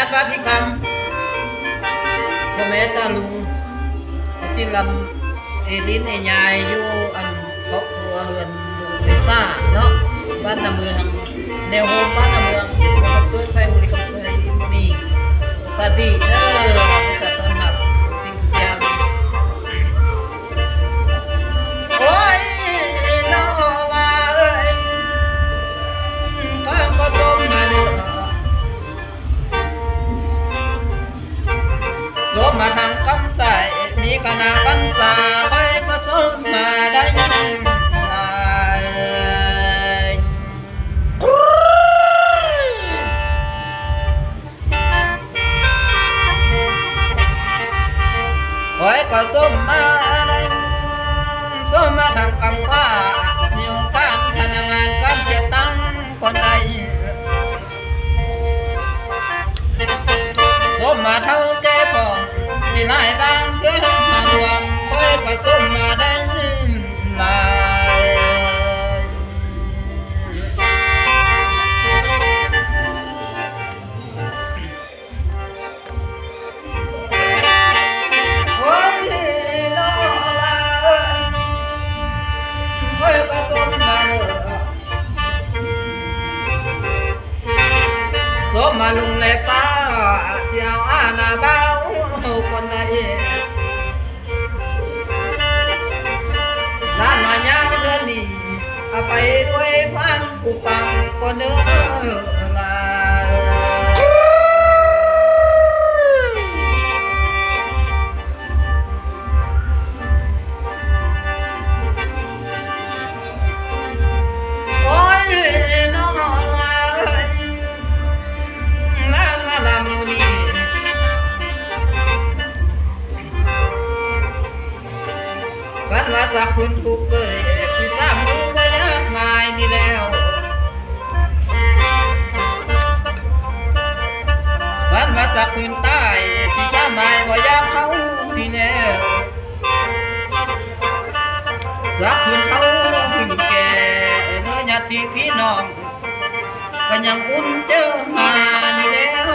ดว่าที่คำพ่อแม่ตาลุงสิลำลิ้นไอ้ยายอยู่อันครอบครัวเรือนลุงลิซ่าเนาะบ้านนาเมืองแนวโฮมบ้านนาเมืองเกิดไฟบริการเกิดนี่สวัสดีเด้อจะต้อนรับสิ่งที่ยังโอ้ยน้อลาเอ้ยก็ส้มมาเด้อรวมมาทางกำใส่มีคณะบรรษาไปก็ส้มมาได้โอ้ยก็ส้มมาได้ส้มมาทางกำว่ามีโอกาสพนักงานการเก็บตังคนใดส้มมาเท่าแก่พอที่นายบ้านเพื่อมารวมโอ้ยก็ส้มมาได้หลายมาลุงเลยป้าเที่ยวอาณาเบาคนใดล้านมาเงาเดือนนี้ไปด้วยพันผู้ฟังก็เนื้อลากันว่าสักพื้นถูกเกยที่สร้างมือไว้ง่ายนี่แล้วกันว่าสักพื้นใต้ที่สร้างไม้ว่ายามเขานี่แน่สักพื้นเขาพื้นแก่เนื้อญาติพี่น้องก็ยังอุ่นเจอมานี่แล้ว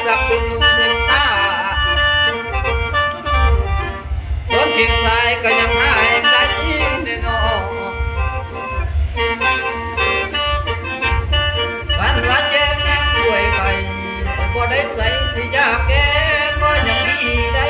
สักเป็นลุงเป็นตาต้นกิ่งทรายก็ยังหายได้แน่นอนวันวันแย่ด้วยไปก็ได้ใส่ที่ยากแก่ก็ยังดีได้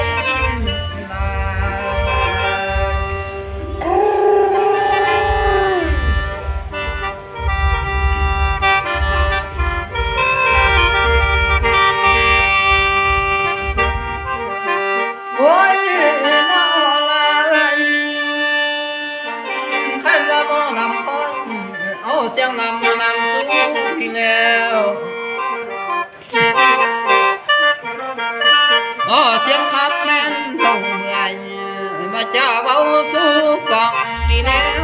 เสียงลำมานำสู้พี่แล้วเสียงขับแม่นเท่าเมื่อยมาจ้าเบาสู้ฟังนี่แล้ว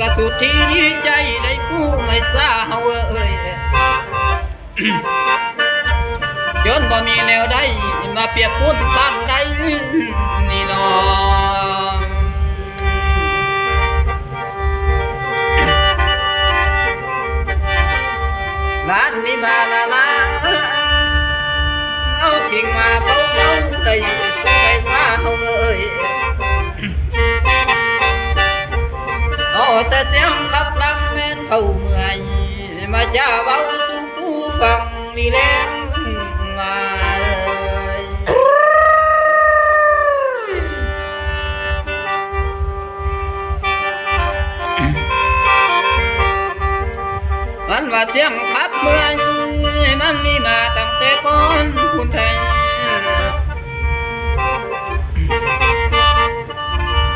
ก็สุดที่ดีใจได้ผู้ไม่ทราบเอ่ยจนบ่มีแนวใดมาเปรียบปุ้นบ้านใดนี่น้องร้านนี้มาละละเอาขิงมาเบาๆได้ผู้ไม่ทราบเอ่ยแต่เสียงขับลำแม่นเท่าเมื่อยมาจ้าเบาสู่ผู้ฟังนี่แล้วมันว่าเสียงขับเมื่อยมันมีมาตั้งแต่ก่อนคุณแทน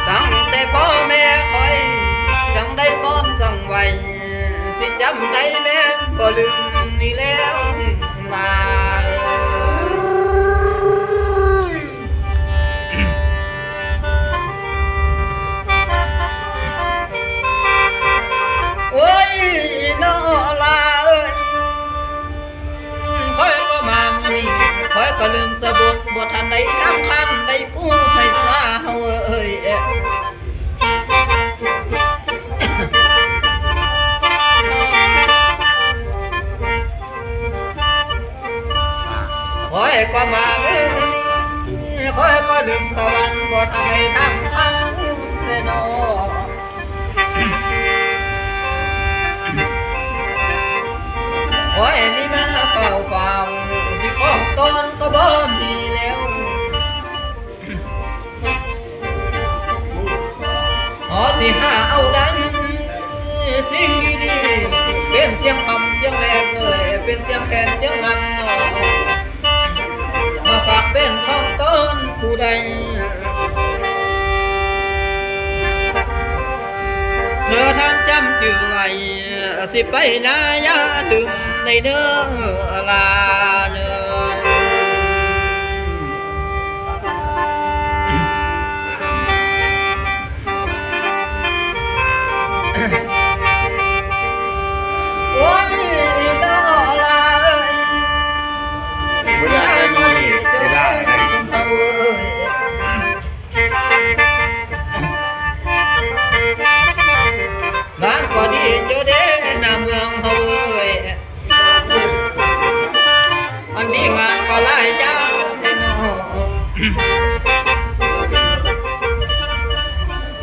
ตั้งแต่พ่อแม่คอยจังได้ ำใดแม่นบ่ลืมนี่แล้วลาโอ้ยน้อลาเอ้ยคอยก็มามื้อนี้คอยก็ลืมสะบดบ่ทันได้นำคันได้ฟูให้สาเฮาเอ้ยคอยก็มามื้อนี้คอยก็ลืมสวรรค์บ่ทันได้นำคันได้น้อโอ้ยนี่มาเฝ้าสิของตนก็บ่มีแล้วสิหาเอาดันสิ่งดีๆเป็นเสียงคำเสียงแรงเลยเป็นเสียงแคนเสียงลำหนอมาฝากเป็นของตนผู้ใดเมื่อท่านจำชื่อไว้สิไปลายาดึงในเด้อลาเด้อโอ้ยดอลาเอ้ยเวลาได้มีเวลาได้บ้านก็ดีเจอเด้หน้าเมืองเฮาเอ้ยอันนี้งานก็หลายอย่างแน่นอน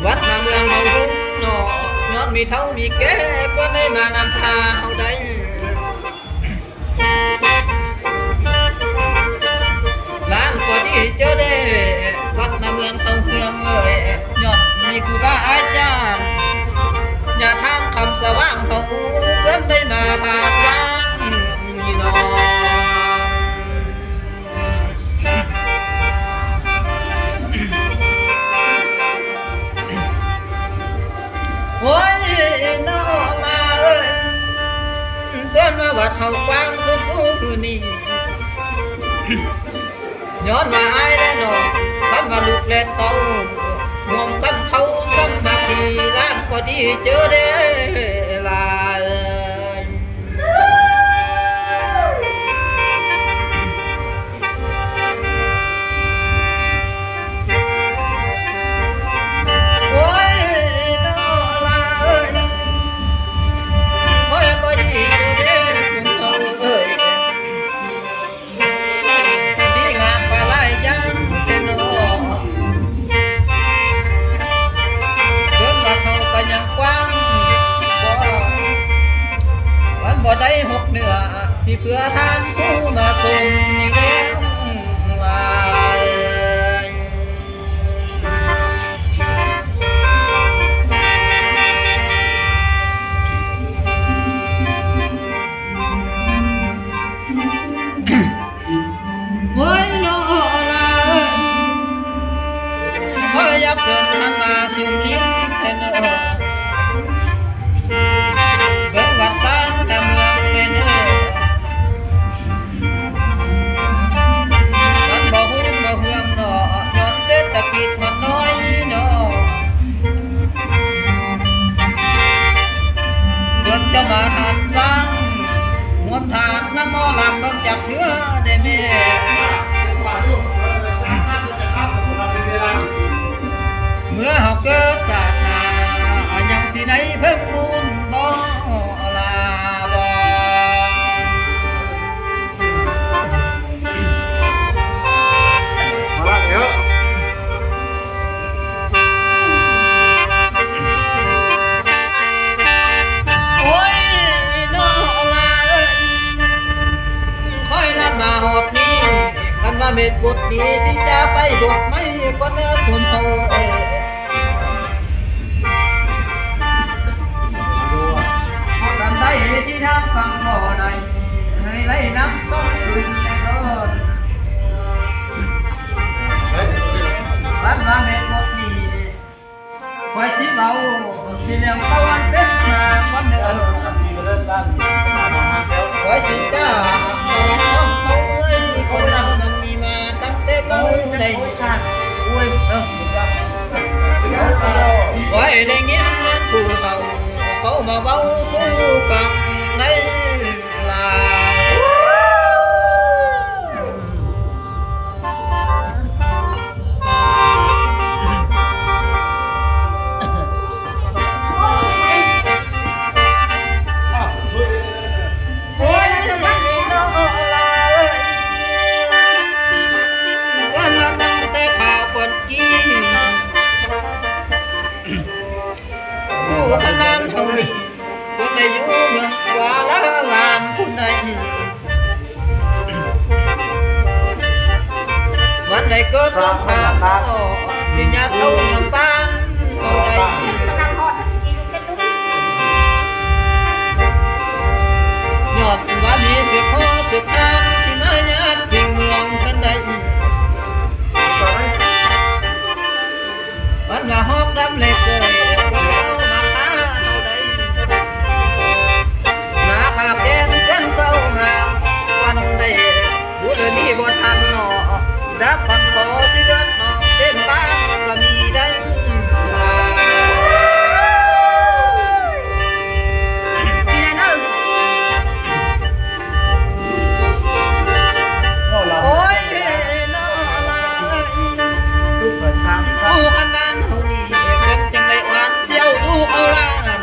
วัดหน้าเมืองเฮารุ่งเนาะย้อนมีเท่ามีแก่เพื่อนได้มานำพาเฮาได้ร้านก็ดีเจอเด้วัดหน้าเมืองเฮาเมืองเอ้ยย้อนมีครูบาอาจารย์อย่าทานคำสว่างเขาเพื่อนได้มาพาสร้างนี่น้องโอ้ยน้อลาเอ้ยเพื่อนมาวัดเฮากว้างคือกูคือนี่ย้อนมาไอ้แล้วน้องคันว่าลูกและเต้ารวมกันเขาสำมาทีร้านก็ดีเจอเด้ลาโอ้ยน้อลาเอ้ยคอยก็ดีเจอเด้คุณเฮาเอ้ยดีงามปลาไหลยังเต็มน้อยังกว้างวันบ่ได้หกเหนือสิเพื่อท่านผู้มาส่งนี่แล้วลายโอ้ยน้อลาคอยยับเชิญท่านมาสุ่มยิ้มให้เนอเบิ่งวัดบ้านแต่เมืองเนเนอมันบ่หุ่นบ่เฮืองเนาะย้อนเศรษฐกิจมันน้อยเนาะส่วนจะมาทานสร้างมวลทานน้ำมอลำเบิ่งจากเนื้อได้แม่เมื่อเฮาเกิดจากนา ได้ยินผู้เขาเขามาเว้าสู่ฟังในลายโอ้ยน้อลาวันมาตั้งแต่ข่าวก่อนกี้ผู้ขนานเฮานี่คนใดอยู่เมืองกว่าละลานคนใดวันใดเกิดสงครามที่ญาติเอาเมืองบ้านเฮาใดยอดว่ามีเสือคอเสือคานที่มาญาติทิ้งเมืองกันใดวันว่าฮอกดำเล็กเลยก็แล้วมาฆ่าเฮาใดนาคาแกนเดินเข้ามาวันใดผู้เดินนี่บ่ทันหนอดับพันคอที่เลือดนองเต้นบ้านก็มีได้โอ้ยน้อลาลูกเปิดซ้ำผู้ขนานเฮานี่เพิ่นจังได้หวานเที่ยวลูกเอาล้าน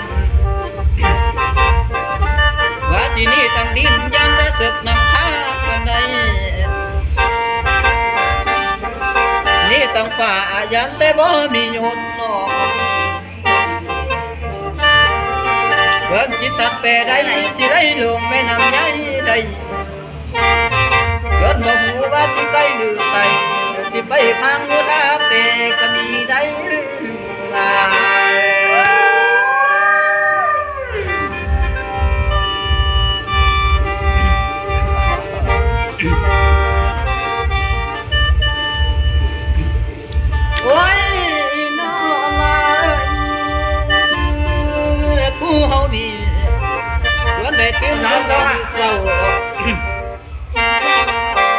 ว่าที่นี่ตั้งดินยันได้ศึกนำข้าคนใดนี่ตั้งฝ่ายันแต่บ่มีหยุดนอกเพิ่นจิตตัดแปรได้สิได้ลงแม่น้ำใหญ่ได้เพิ่นบ่ฮู้ว่าสิไกลหรือไกลสิไปข้างอยู่ลาแต่ก็มีได้หลายโอ้ยน้อลาผู้เฮานี่เพิ่นได้ตื่นนอนตอนเช้า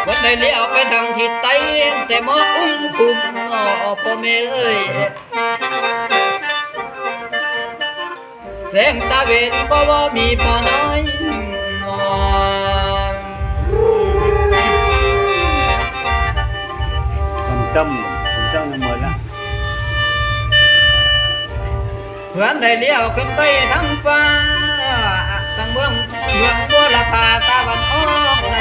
เพิ่นได้เลี้ยวไปทางทิศใต้แต่หมอกคุ้มพ่อแม่เอ้ยแสงตาเวนก็บ่มีพอน้อยผมจำในมือละ เพื่อนได้เลี้ยวขึ้นไปทางฟ้าทางเมืองบัวละพาตะวันออกใน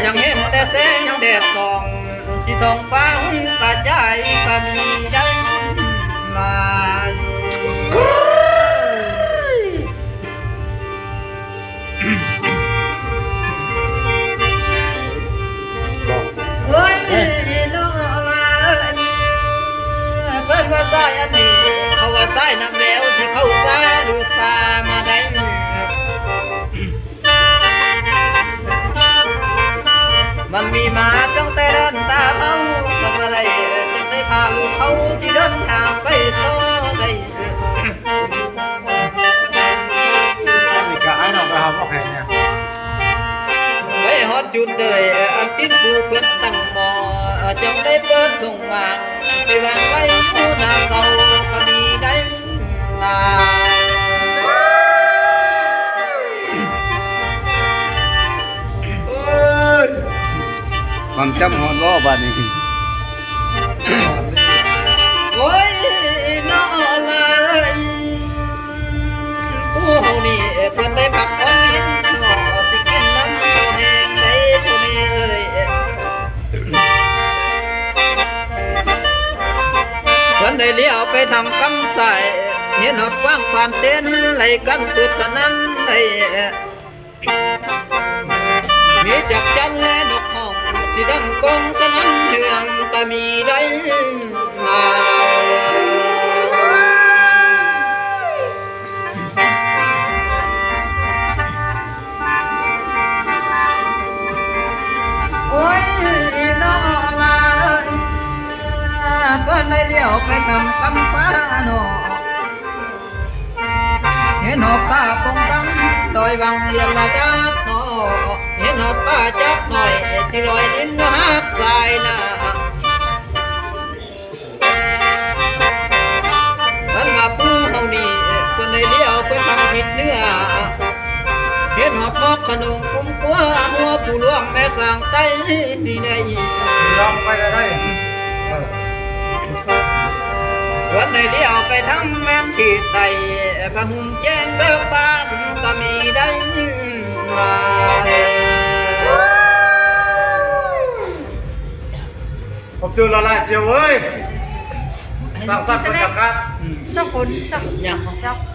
ยังเห็นแต่แสงแดดส่องที่ท้องฟ้ากระจายก็มีได้ลายเฮ้ยน้อลาเพิ่นว่าสายอันนี้เขาว่าสายน้ำแววที่เขาซาหรือซามาได้มันมีมาตั้งแต่เดินตาเขาทำอะไรจังได้พาลูกเขาที่เดินทางไปต่อได้ นี่ก็ไอ้น้องก็ทำว่าแข่งเนี่ย ไว้ฮอดจุดเลยอันติดผู้เพื่อนตั้งหมอจังได้เปิดทุ่งวางสิวางไว้อยู่หน้าเสาก็มีได้ลายความจำหอนว่าบ้านนี้ โอ้ยน้อลาผู้เฮานี่เพิ่นได้พักผ่อนนิดหน่อสิกินน้ำข้าวแห้งได้พ่อแม่เอ้ยเพิ่นได้เลี้ยวไปทำกำใส่เห็นหอดกว้างผ่านเต้นไหลกันปืดสนั่นได้มีจับจันและนกห้องที่ดังกองสนั่นเดืองก็มีได้ลายโอ้ยน้อลาเปิ้นได้เลี้ยวไปทำกำฟ้าหนอเห็นหอบตาปงกังดอยวังเรียนละดาดนอเห็นหอบป้าจับหน่อยที่ลอยลิ้นหักสายหน้า อกขนมกุ้มกัวหัวผู้หลวงแม่สร้างไต้นี่ได้ยิน ลองไปได้วันไหนเลี้ยวไปทั้งแม่นที่ไต่พระหุ่นแจ้งเบิกบานก็มีได้มา ผมเจอละลายเชียวเว้ยตามกันบรรยากาศ สักคนสัก อย่าง สักค